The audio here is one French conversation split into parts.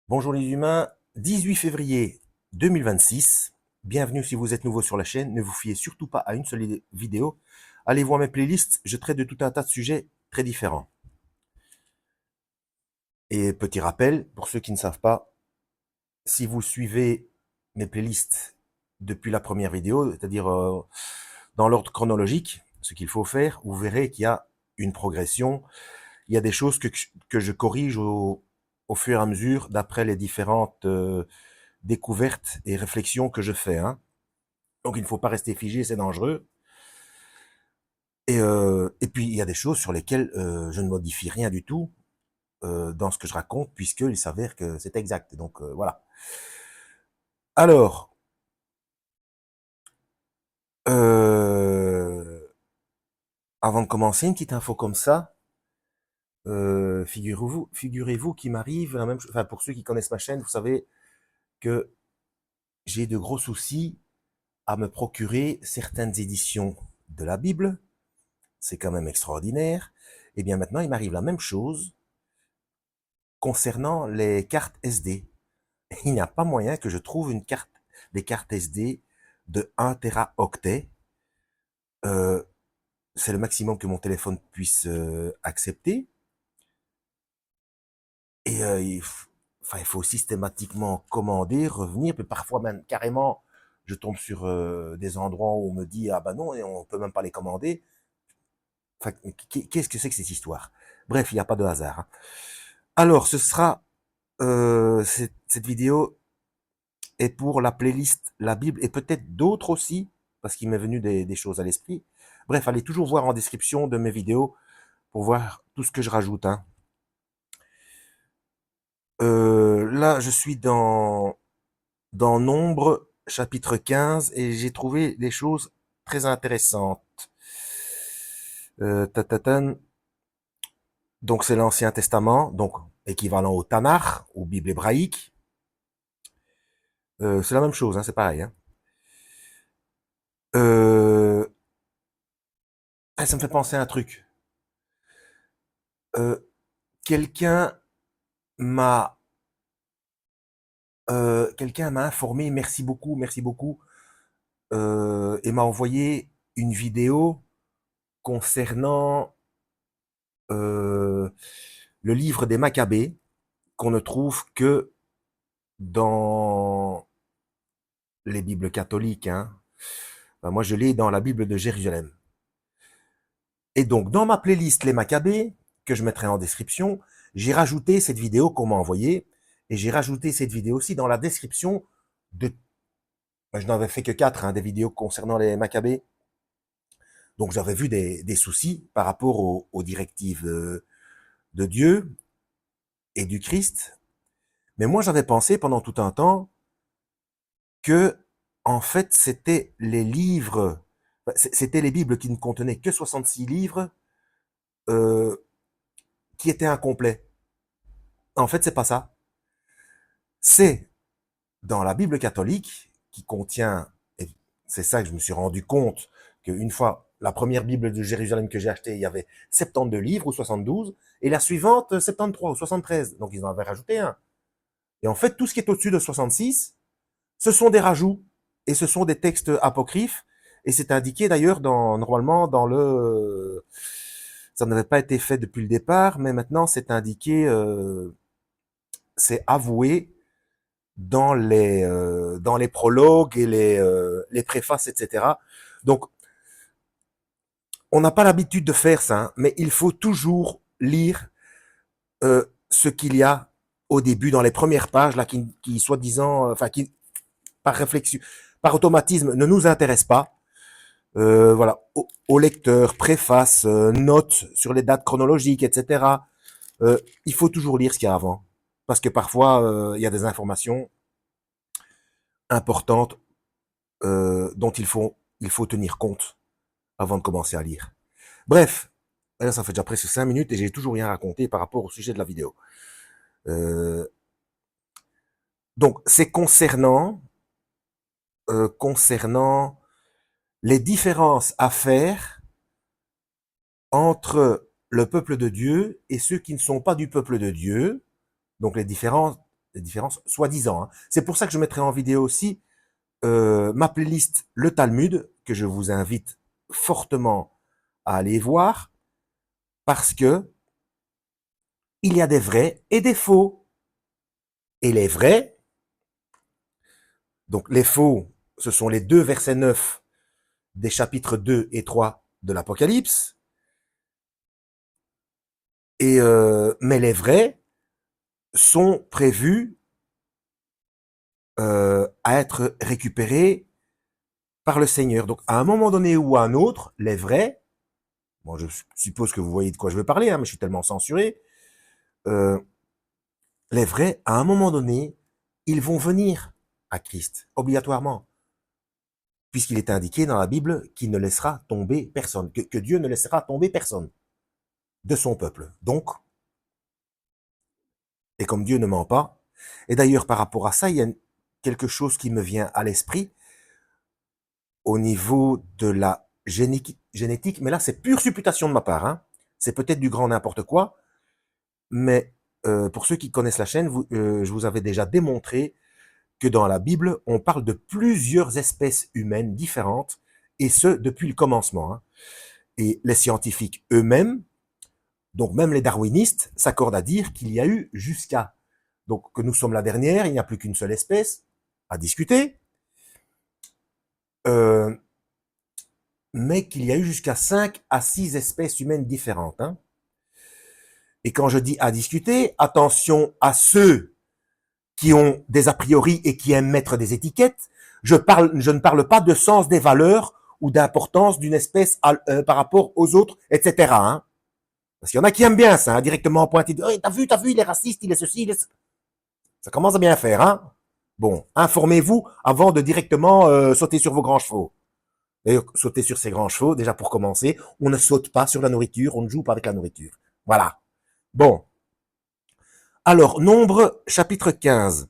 Bonjour les humains, 18 février 2026. Bienvenue si vous êtes nouveau sur la chaîne. Ne vous fiez surtout pas à une seule vidéo. Allez voir mes playlists, je traite de tout un tas de sujets très différents. Et petit rappel, pour ceux qui ne savent pas, si vous suivez mes playlists depuis la première vidéo, c'est-à-dire dans l'ordre chronologique, ce qu'il faut faire, vous verrez qu'il y a une progression. Il y a des choses que je corrige au fur et à mesure d'après les différentes découvertes et réflexions que je fais. Hein. Donc il ne faut pas rester figé, c'est dangereux. Et puis il y a des choses sur lesquelles je ne modifie rien du tout dans ce que je raconte, puisqu'il s'avère que c'est exact. Donc voilà. Alors, euh, avant de commencer, une petite info comme ça. Figurez-vous qu'il m'arrive la même chose. Enfin, pour ceux qui connaissent ma chaîne, vous savez que j'ai de gros soucis à me procurer certaines éditions de la Bible. C'est quand même extraordinaire. Et bien maintenant, il m'arrive la même chose concernant les cartes SD. Il n'y a pas moyen que je trouve des cartes SD de 1 teraoctet. Euh, c'est le maximum que mon téléphone puisse accepter. Et il faut systématiquement commander, revenir, puis parfois même carrément, je tombe sur des endroits où on me dit ah bah non, et on peut même pas les commander. Enfin, qu'est-ce que c'est que cette histoire? Bref, il n'y a pas de hasard. Hein. Alors, ce sera cette vidéo est pour la playlist La Bible et peut-être d'autres aussi, parce qu'il m'est venu des choses à l'esprit. Bref, allez toujours voir en description de mes vidéos pour voir tout ce que je rajoute. Hein. Là, je suis dans Nombre, chapitre 15, et j'ai trouvé des choses très intéressantes. Tatatan. Donc, c'est l'Ancien Testament, donc équivalent au Tanakh, ou Bible hébraïque. C'est la même chose, hein, c'est pareil. Hein. Euh, ça me fait penser à un truc. Euh, quelqu'un m'a quelqu'un m'a informé, merci beaucoup, et m'a envoyé une vidéo concernant le livre des Maccabées qu'on ne trouve que dans les Bibles catholiques. Hein. Ben, moi, je l'ai dans la Bible de Jérusalem. Et donc, dans ma playlist Les Maccabées, que je mettrai en description, j'ai rajouté cette vidéo qu'on m'a envoyée, et j'ai rajouté cette vidéo aussi dans la description de... Ben, je n'avais fait que 4, hein, des vidéos concernant les Maccabées. Donc, j'avais vu des soucis par rapport aux directives de Dieu et du Christ. Mais moi, j'avais pensé pendant tout un temps que, en fait, c'était les Bibles qui ne contenaient que 66 livres euh, qui étaient incomplets. En fait, c'est pas ça. C'est dans la Bible catholique qui contient, et c'est ça que je me suis rendu compte, qu'une fois, la première Bible de Jérusalem que j'ai achetée, il y avait 72 livres ou 72, et la suivante, 73 ou 73. Donc, ils en avaient rajouté un. Et en fait, tout ce qui est au-dessus de 66, ce sont des rajouts, et ce sont des textes apocryphes, et c'est indiqué d'ailleurs normalement dans le... Ça n'avait pas été fait depuis le départ, mais maintenant c'est indiqué, c'est avoué dans les prologues et les préfaces, etc. Donc, on n'a pas l'habitude de faire ça, hein, mais il faut toujours lire ce qu'il y a au début, dans les premières pages, là, qui soi-disant, enfin, qui, par réflexion, par automatisme, ne nous intéresse pas. Voilà, au lecteur, préface, notes sur les dates chronologiques, etc. Il faut toujours lire ce qu'il y a avant, parce que parfois il y a des informations importantes dont il faut tenir compte avant de commencer à lire. Bref, là ça fait déjà presque 5 minutes et j'ai toujours rien raconté par rapport au sujet de la vidéo. Euh, donc c'est concernant les différences à faire entre le peuple de Dieu et ceux qui ne sont pas du peuple de Dieu, donc les différences des différences, soi-disant. Hein. C'est pour ça que je mettrai en vidéo aussi ma playlist Le Talmud, que je vous invite fortement à aller voir, parce que il y a des vrais et des faux. Et les vrais, donc les faux, ce sont les 2 versets 9 des chapitres 2 et 3 de l'Apocalypse. Et mais les vrais sont prévus à être récupérés par le Seigneur. Donc à un moment donné ou à un autre, les vrais, bon je suppose que vous voyez de quoi je veux parler, hein, mais je suis tellement censuré, les vrais, à un moment donné, ils vont venir à Christ, obligatoirement, puisqu'il est indiqué dans la Bible qu'il ne laissera tomber personne, que Dieu ne laissera tomber personne de son peuple. Donc, et comme Dieu ne ment pas, et d'ailleurs par rapport à ça, il y a quelque chose qui me vient à l'esprit au niveau de la génétique, mais là c'est pure supputation de ma part, hein. C'est peut-être du grand n'importe quoi, mais pour ceux qui connaissent la chaîne, je vous avais déjà démontré que dans la Bible, on parle de plusieurs espèces humaines différentes, et ce, depuis le commencement. Hein. Et les scientifiques eux-mêmes, donc même les darwinistes, s'accordent à dire qu'il y a eu jusqu'à, donc que nous sommes la dernière, il n'y a plus qu'une seule espèce, à discuter, mais qu'il y a eu jusqu'à 5 à 6 espèces humaines différentes. Hein. Et quand je dis à discuter, attention à ceux qui ont des a priori et qui aiment mettre des étiquettes. Je ne parle pas de sens des valeurs ou d'importance d'une espèce par rapport aux autres, etc. Hein. Parce qu'il y en a qui aiment bien ça, hein, directement pointer. Oh, t'as vu, il est raciste, il est ceci, il est... Ça commence à bien faire, hein. Bon, informez-vous avant de directement sauter sur vos grands chevaux. Et sauter sur ces grands chevaux, déjà pour commencer, on ne saute pas sur la nourriture, on ne joue pas avec la nourriture. Voilà. Bon. Alors, Nombre, chapitre 15,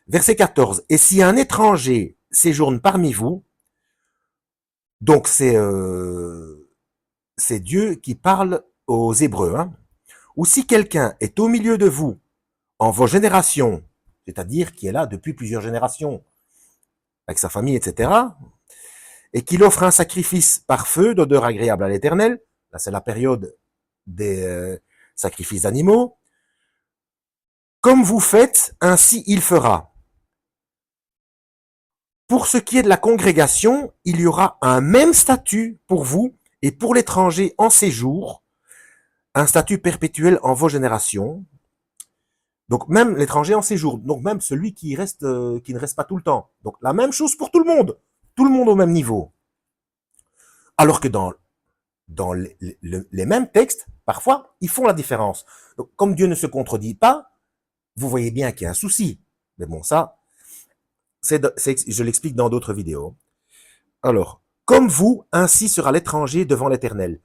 verset 14. Et si un étranger séjourne parmi vous, donc c'est Dieu qui parle aux Hébreux, hein, ou si quelqu'un est au milieu de vous, en vos générations, c'est-à-dire qui est là depuis plusieurs générations, avec sa famille, etc., et qu'il offre un sacrifice par feu d'odeur agréable à l'Éternel, là c'est la période des sacrifices d'animaux, comme vous faites, ainsi il fera. Pour ce qui est de la congrégation, il y aura un même statut pour vous et pour l'étranger en séjour, un statut perpétuel en vos générations. Donc même l'étranger en séjour, donc même celui qui ne reste pas tout le temps. Donc la même chose pour tout le monde au même niveau. Alors que dans les mêmes textes, parfois, ils font la différence. Donc comme Dieu ne se contredit pas, vous voyez bien qu'il y a un souci. Mais bon, ça, je l'explique dans d'autres vidéos. Alors, comme vous, ainsi sera l'étranger devant l'Éternel.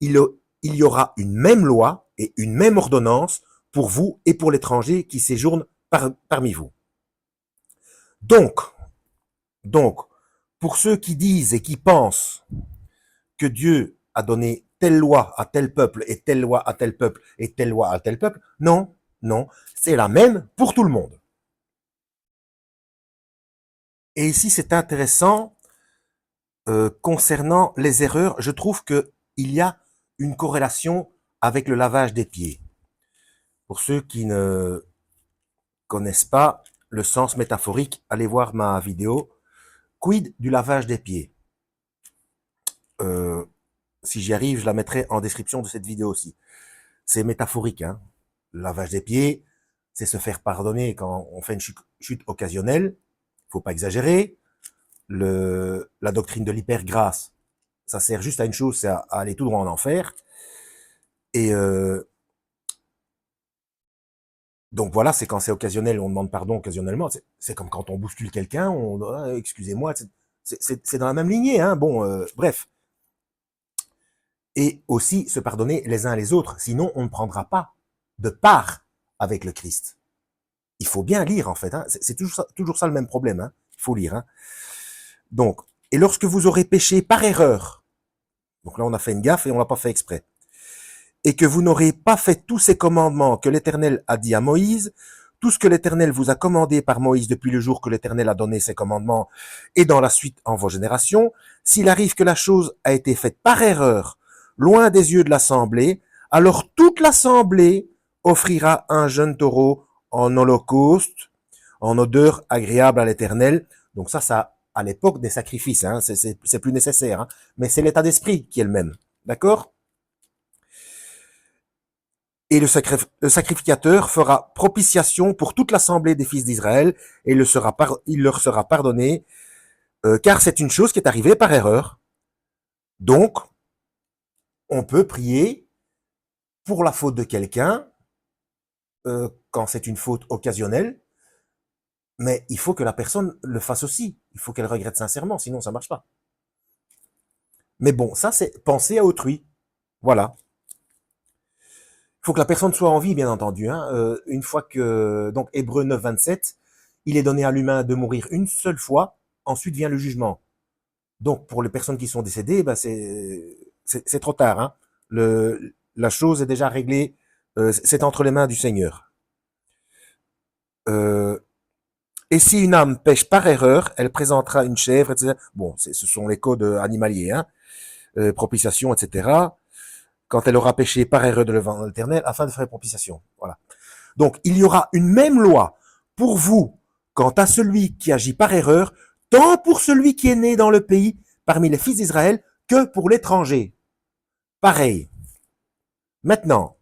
Il y aura une même loi et une même ordonnance pour vous et pour l'étranger qui séjourne parmi vous. Donc, pour ceux qui disent et qui pensent que Dieu a donné telle loi à tel peuple et telle loi à tel peuple et telle loi à tel peuple, non, c'est la même pour tout le monde. Et ici, c'est intéressant concernant les erreurs. Je trouve qu'il y a une corrélation avec le lavage des pieds. Pour ceux qui ne connaissent pas le sens métaphorique, allez voir ma vidéo « Quid du lavage des pieds ?» Si j'y arrive, je la mettrai en description de cette vidéo aussi. C'est métaphorique, hein. Le lavage des pieds, c'est se faire pardonner quand on fait une chute occasionnelle. Faut pas exagérer. La doctrine de l'hypergrâce, ça sert juste à une chose, c'est à aller tout droit en enfer. Et donc voilà, c'est quand c'est occasionnel, on demande pardon occasionnellement. C'est comme quand on bouscule quelqu'un, excusez-moi, c'est dans la même lignée, hein. Bon, bref. Et aussi se pardonner les uns les autres, sinon on ne prendra pas de part avec le Christ. Il faut bien lire en fait, hein. C'est toujours ça le même problème, hein. Il faut lire. Hein. Donc, et lorsque vous aurez péché par erreur, donc là on a fait une gaffe et on l'a pas fait exprès, et que vous n'aurez pas fait tous ces commandements que l'Éternel a dit à Moïse, tout ce que l'Éternel vous a commandé par Moïse depuis le jour que l'Éternel a donné ses commandements et dans la suite en vos générations, s'il arrive que la chose a été faite par erreur, loin des yeux de l'assemblée, alors toute l'assemblée offrira un jeune taureau en holocauste, en odeur agréable à l'Éternel. Donc ça à l'époque des sacrifices, hein, c'est plus nécessaire, hein, mais c'est l'état d'esprit qui est le même, d'accord? Et le sacrificateur fera propitiation pour toute l'assemblée des fils d'Israël, et il leur sera pardonné, car c'est une chose qui est arrivée par erreur. Donc, on peut prier pour la faute de quelqu'un, quand c'est une faute occasionnelle, mais il faut que la personne le fasse aussi. Il faut qu'elle regrette sincèrement, sinon ça marche pas. Mais bon, ça c'est penser à autrui. Voilà. Il faut que la personne soit en vie, bien entendu. Hein. Une fois que, donc Hébreux 9, 27, il est donné à l'humain de mourir une seule fois, ensuite vient le jugement. Donc pour les personnes qui sont décédées, ben c'est trop tard. Hein. La chose est déjà réglée, c'est entre les mains du Seigneur. Euh, Et si une âme pêche par erreur, elle présentera une chèvre, etc. Bon, ce sont les codes animaliers, hein, propitiation, etc. Quand elle aura péché par erreur devant l'Éternel, afin de faire propitiation. Voilà. Donc, il y aura une même loi pour vous quant à celui qui agit par erreur, tant pour celui qui est né dans le pays parmi les fils d'Israël que pour l'étranger. Pareil. Maintenant,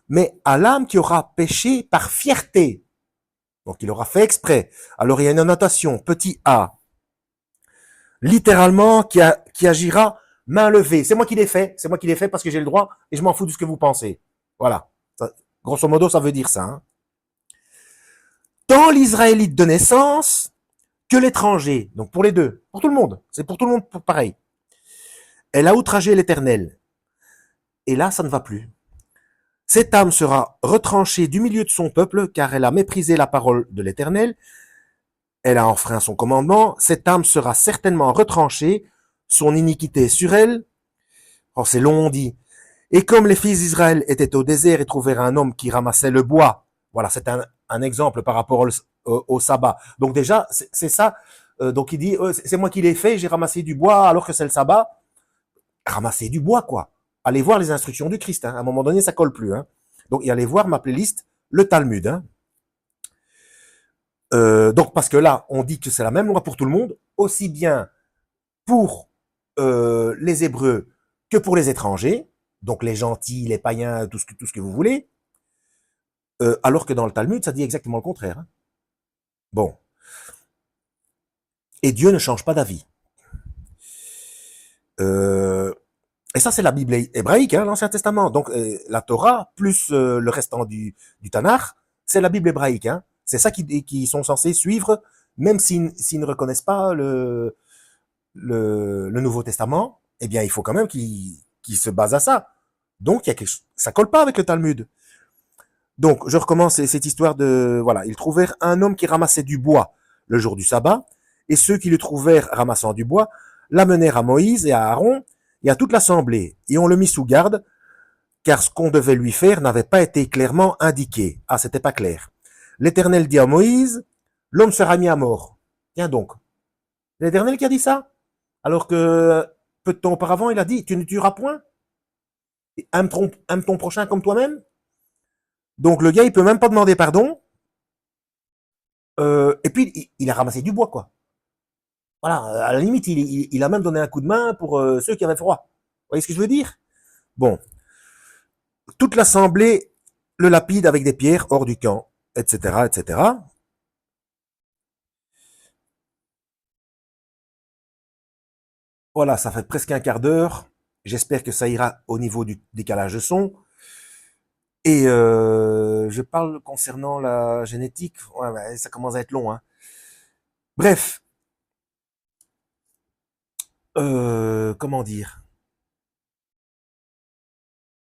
mais à l'âme qui aura péché par fierté, donc il aura fait exprès. Alors il y a une annotation, petit a, littéralement qui agira main levée. C'est moi qui l'ai fait, parce que j'ai le droit et je m'en fous de ce que vous pensez. Voilà. Ça, grosso modo, ça veut dire ça. Hein. Tant l'Israélite de naissance que l'étranger, donc pour les deux, pour tout le monde, c'est pour tout le monde pareil. Elle a outragé l'Éternel. Et là, ça ne va plus. Cette âme sera retranchée du milieu de son peuple, car elle a méprisé la parole de l'Éternel. Elle a enfreint son commandement. Cette âme sera certainement retranchée. Son iniquité est sur elle. Oh, c'est long, on dit. Et comme les fils d'Israël étaient au désert et trouvèrent un homme qui ramassait le bois, voilà, c'est un exemple par rapport au sabbat. Donc déjà, c'est ça. Donc il dit, c'est moi qui l'ai fait, j'ai ramassé du bois alors que c'est le sabbat. Ramasser du bois, quoi. Allez voir les instructions du Christ. Hein. À un moment donné, ça colle plus. Hein. Donc, et allez voir ma playlist, le Talmud. Hein. Donc, parce que là, on dit que c'est la même loi pour tout le monde, aussi bien pour les Hébreux que pour les étrangers, donc les gentils, les païens, tout ce que vous voulez, alors que dans le Talmud, ça dit exactement le contraire. Hein. Bon. Et Dieu ne change pas d'avis. Et ça, c'est la Bible hébraïque, hein, l'Ancien Testament. Donc, la Torah, plus le restant du Tanakh, c'est la Bible hébraïque. Hein. C'est ça qui sont censés suivre, même s'ils ne reconnaissent pas le Nouveau Testament, eh bien, il faut quand même qu'ils se basent à ça. Donc, ça colle pas avec le Talmud. Donc, je recommence cette histoire de... Voilà, ils trouvèrent un homme qui ramassait du bois le jour du sabbat, et ceux qui le trouvèrent ramassant du bois l'amenèrent à Moïse et à Aaron et à toute l'assemblée, et on le mit sous garde, car ce qu'on devait lui faire n'avait pas été clairement indiqué. Ah, c'était pas clair. L'Éternel dit à Moïse, l'homme sera mis à mort. Tiens donc. L'Éternel qui a dit ça? Alors que peu de temps auparavant, il a dit, tu ne tueras point. Aime ton prochain comme toi-même. Donc le gars, il peut même pas demander pardon. Et puis, il a ramassé du bois, quoi. Voilà, à la limite, il a même donné un coup de main pour ceux qui avaient froid. Vous voyez ce que je veux dire? Bon, toute l'assemblée le lapide avec des pierres hors du camp, etc., etc. Voilà, ça fait presque un quart d'heure. J'espère que ça ira au niveau du décalage de son. Et je parle concernant la génétique. Ouais, ça commence à être long. Hein. Bref, comment dire